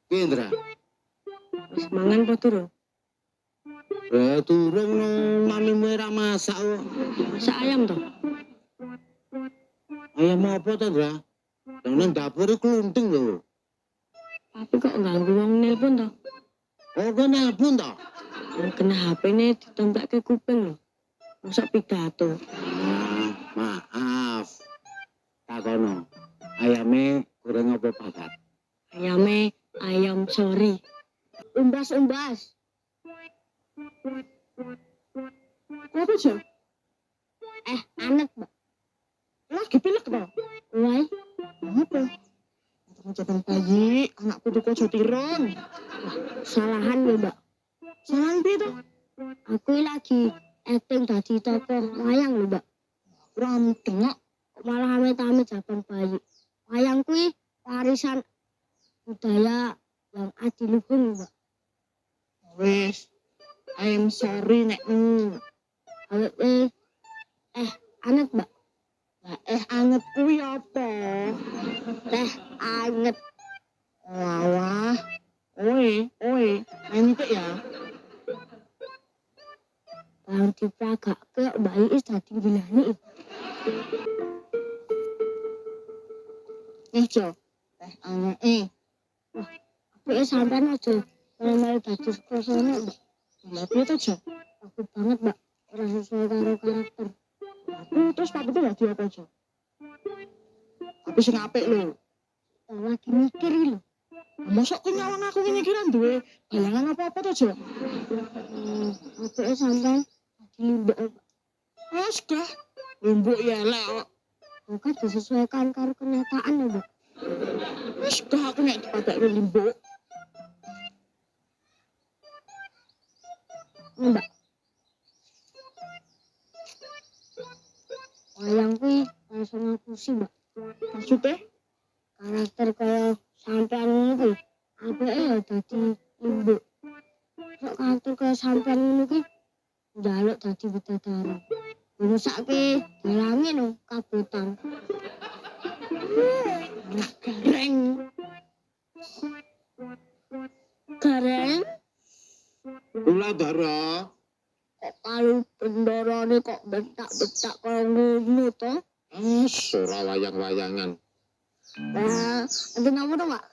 Piye, Ndra? Wis mangan apa durung? Durung no mamimu ora masak kok. Masak ayam to? Ayam apa to, Ndra? Nang dapur iku klunting lho. Tapi kok ganggu wong nelpon to? Oh, kok nelpon to? Yang kena HP-ne ditemplake kuping lho. Masa pidato. Maaf. Takono. Ayame goreng apa bakar? Ayame ayam sori. Umbas-umbas. Apa Jo? Anet, Mbak. Lagi pilek to? Wai. Apa? Jangan bayi, anakku tuh kok tiron. Salahan lho, Mbak. Salahan piye to? Aku lagi acting dadi tokoh wayang lho, Mbak. Kurang tengok malah amit-amit jaban bayi. Wayang kuwi warisan budaya yang adiluhung, Mbak. Wes, I'm sorry nek anget, Mbak. Lah anget kuwi apa? Teh anget. Wah. Oi, main itu ya. Kalau dipragak ke bayi is dadi bilani. Jo. Teh anget. Wah, aku sampean aja. Kalau dadi suasana, Mbak. Lah piye to, Jo? Aku banget, Mbak. Ora sesuai karo karakter. Terus tapi itu lagi apa, Jo? Tapi sing apik lho. Lagi mikir lho. Mosok ku nyawang aku ini kira duwe bayangan apa-apa to, Jo? Apike sampean dadi limbuk. Wes gah. Limbuk ya elek kok. Bukan disesuaikan karo kenyataan lho, Mbak. Wes gah aku nek dipadake limbuk. Mbak. Wayang kuwi langsung aku sih, Mbak. Maksudnya? Karakter kaya sampean ngono kuwi, apike ya dadi limbuk. Kok karakter kaya sampean ngono kuwi njaluk dadi bidadari. Ngrusake dalange no kabutan. Gareng. Gareng. Kula Ndara. Kok karo bendarane kok bentak-bentak kaya ngono to? Ora wayang-wayangan. Enten apa to, Pak?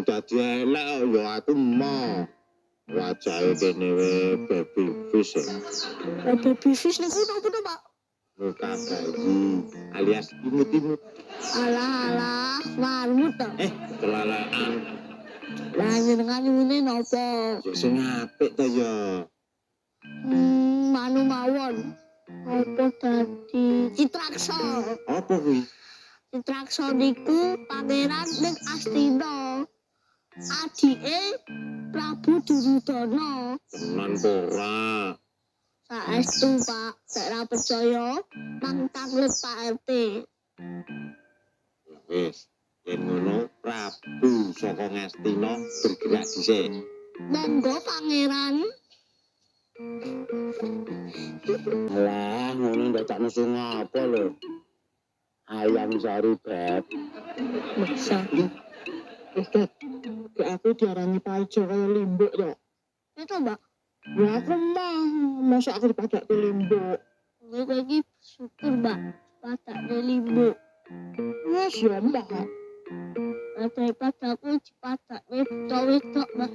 Dadi elek ya aku mau. Wajahe kene we baby fish. Baby fish niku apa to, Pak? Muka bayi alias imut-imut. Alah, marmut to. Kelalean. Lah jenengan ngene napa? Sing apik to ya. Manu mawon. Apa dadi Citraksa? Apa kuwi? Citraksa niku pangeran ning Astina. Adike Prabu Duryudana. Tenan ora. Saestu, Pak. Nek ora percaya, nang tanglet Pak RT. Wis, yen ngono Prabu saka Ngastina bergerak dhisik. Monggo pangeran. Lah, ngono ndak tak nesu ngapa lho. Ayam sari beb. Masa. Aku diarani paljo kaya limbuk ya. Itu, Mbak. Ya aku mah, masa aku dipadake limbuk. Gue lagi syukur, Mbak. Padaknya limbuk. Wes ya mbak. Daripada aku dipadaknya wedok, Mbak.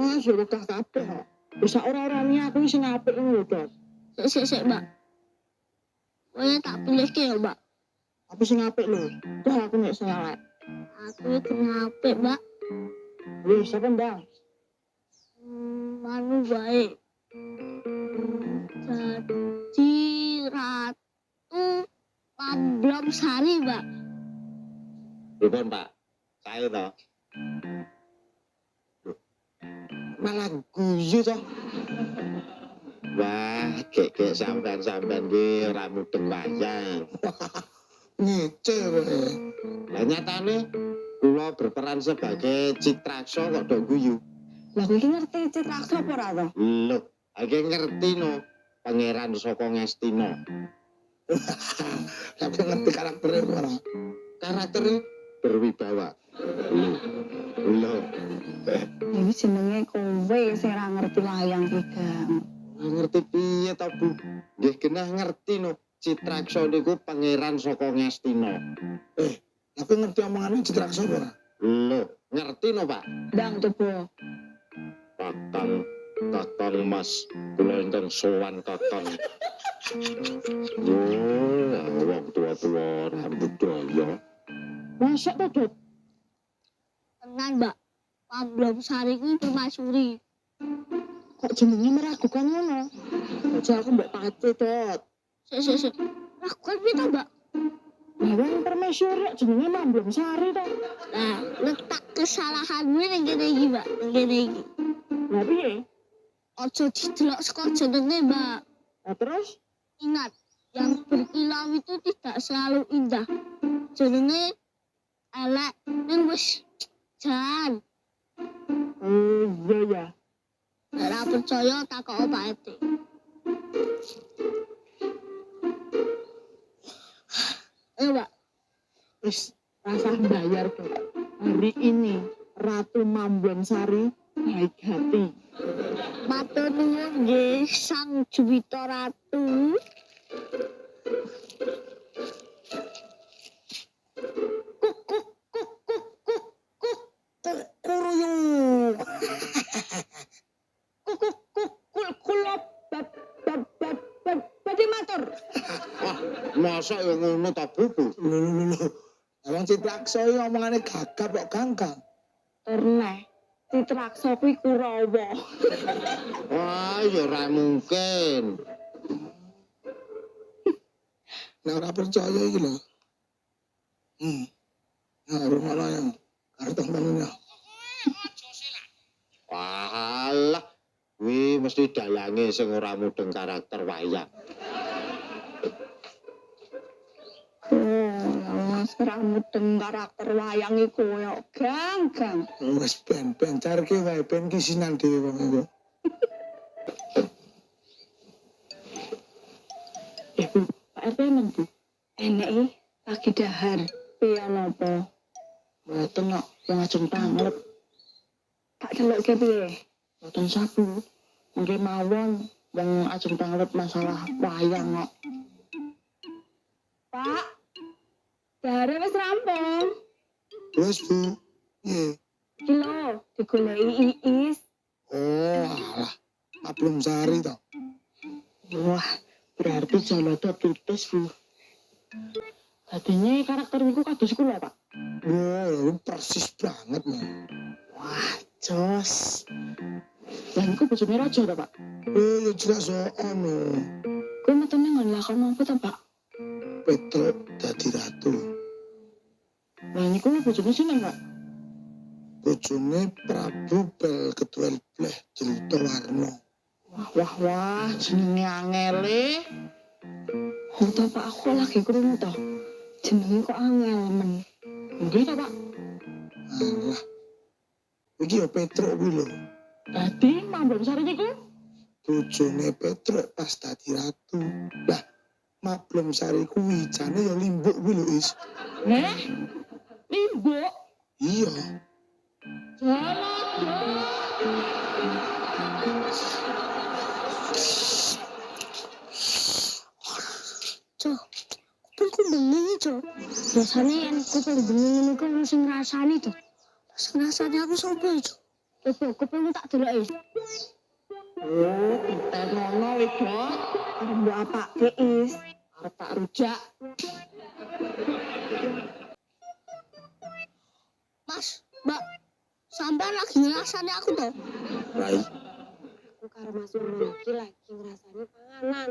Wes ya udah kabeh. Bisa orang-orangnya aku sing apik ngono lho, Dok. Sik, Mbak. Pokoknya tak pilih ke ya, Mbak. Tapi sing apik lho. Dah aku nek salah. Aku itu ngapik, Mbak. Wis apa, Mbak? Manu baik. Jadi Ratu Pablam Sari, Mbak. Pripun, Pak? Sae to. Malah guyu to. Wah, kek sampean-sampean ki ora mudeng wayang. Ngece wae. Lah nyatane kula berperan sebagai Citraksa kok do guyu. Lah iki ngerti Citraksa apa ora to? Lho, iki ngerti no, pangeran saka Ngastina. Tapi ngerti karakternya ora. Karakternya berwibawa. Loh. Ini jenenge kowe sing ora ngerti wayang ki, Gang. Ngerti piye ta, Bu? Nggih genah ngerti no. Citraksa niku pangeran saka Ngastina. Tapi ngerti omongannya Citraksa ora? Loh, ngerti no, Pak? Ndang coba. Kakang Mas, kula ingkang sowan Kakang. Wong tua-tua rambut daya. Masa to, Dot? Tenan, Mbak. Pamblom Sari kuwi permaisuri. Kok jenenge meragukan ngono? Aja aku mbak Pace, Dot. Sik. Lakukan piye to, Mbak? Lah wong permaisuri jenenge Mamblom Sari to. Nah, letak kesalahanmu ning kene iki, Mbak. Ning kene iki. Lah piye? Ojo didelok saka jenenge, Mbak. Lah terus? Ingat, yang berkilau itu tidak selalu indah. Jenenge elek ning wis jan. Oh iya ya. Ora percaya takok Pak RT. Ayo, Mbak. Wis rasa bayar, Dot. Hari ini Ratu Mamblom Sari baik hati. Matur nuwun nggih Sang Juwita Ratu. Kuruyuk. Kulop badi matur. Masa yang ngono ta, Bu? Lho. Emang Citraksa iki omongane gagap kok ganggang. Terneh. Citraksa kuwi Kurawa. Wah, ya ora mungkin. Nek ora percaya iki lho. Nah, rumah yang kartong tangannya. Walah, kuwi mesti dalange sing ora mudeng karakter wayang. Mas ora mudeng karakter wayang iku koyo Gang. Wes ben carke wae ben kisinan dhewe wong iku. Bu, Pak RT men, Bu. Enek iki lagi dahar. Piye napa? Mboten kok wong ajeng tanglep. Tak celukke piye? Mboten sabu. Nggih mawon wong ajeng tanglep masalah wayang kok. Pak, dahare wis rampung. Wes Bu. Nggih. Iki lho, digoleki Iis. Oh, alah. Mamblom Sari to. Wah, berarti Joloto tutus, Bu. Tadinya karakter niku kados kula, Pak. Wah, persis banget, Mas. Wah, jos. Lah niku bojone raja ta, Pak? Ya jelas ono. Kuwi metune ngon lakon apa ta, Pak? Petruk dadi ratu. Lah niku bojone sinten, Pak? Bojone Prabu Belketuel Bleh Drutowarna. Wah, jenenge angele. Oh, ta Pak, aku lagi krungu to. Jenenge kok angel men. Nggih ta, Pak? Alah. Iki ya Petruk kuwi lho. Dadi Mamblom Sari niku Bojone Petruk pas dadi ratu. Lah, Mamblom Sari kuwi jane ya limbuk kuwi lho, Is. Limbuk. Iya. Cok, kupingku benging cok. Biasanya yang kuping benging ini kan sing ngrasani tuh. Sing ngrasani aku sopo cok. Coba kupingmu tak delok Oh, kita ngono wedok. Arep mbok apake Is? Arep tak rujak. Mas, Mbak, sampean lagi ngrasani aku toh. Rai. Aku karo Mas Mono iki lagi ngrasani panganan.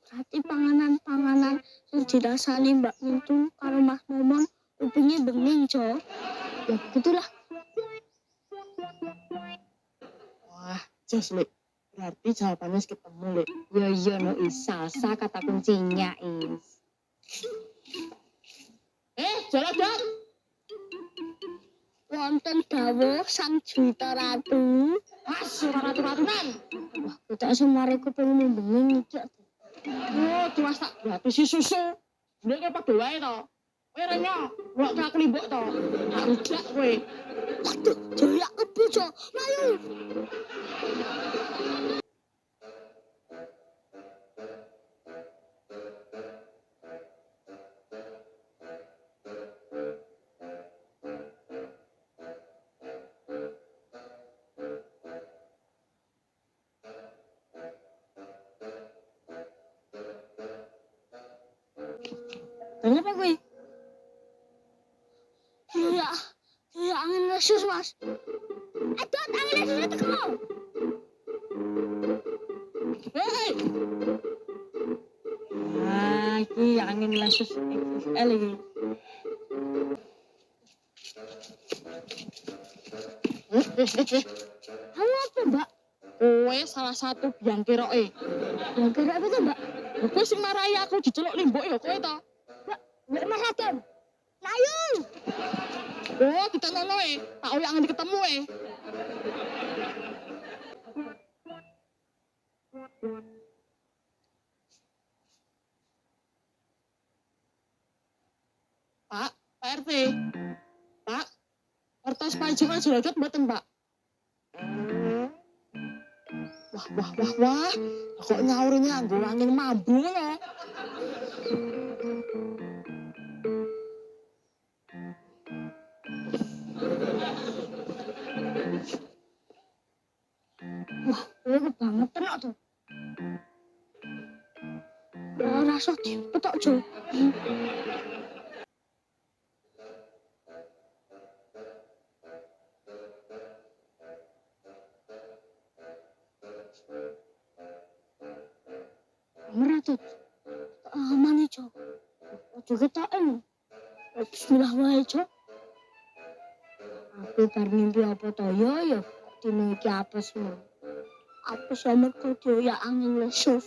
Berarti panganan-panganan yang dirasani Mbak Mintu karo Mas Momon kupingnya bening cok. Ya begitulah. Wah, jos, Lek. Berarti jawabannya wis ketemu, Lek. Yo no Is, salsa kata kuncinya Is. Jalan. Wonten dawuh Sang Juwita Ratu. Mas, ora ratu-ratunan. Wah, kita semare kupingmu bening cok. Oh, tuas tak gratis susu. Dia kayak padha wae to. Kowe renya, ngelok ke aku limbok to. Tak rujak kowe. Waduh, jelak kebo Jo. Layu. Kenapa gue? Iya, angin lesus mas. Edot, angin lesusnya teko. Hei. Ah, iki angin lesus XXL iki. Kamu apa mbak? Kowe salah satu biang keroke. Yang kira apa tuh mbak? Kowe sing marahi aku diceluk limbok ya kowe to. Mbak Mas Adam. Layu. Oh, kita ngono tak oyak nganti ketemu Pak, Pak RT. Pak, kertas pancingan juragat mboten, Pak? Wah. Kok nyaurnya nganggo angin mambu ya? Gue kebangetan kok tuh. Rasa dipetok Jo. Meratut. Aman nih Jo. Ojo ketaen. Bismillah wae Jo. Aku bar mimpi apa to ya dino iki apes. Apes amarga ya angin lesus.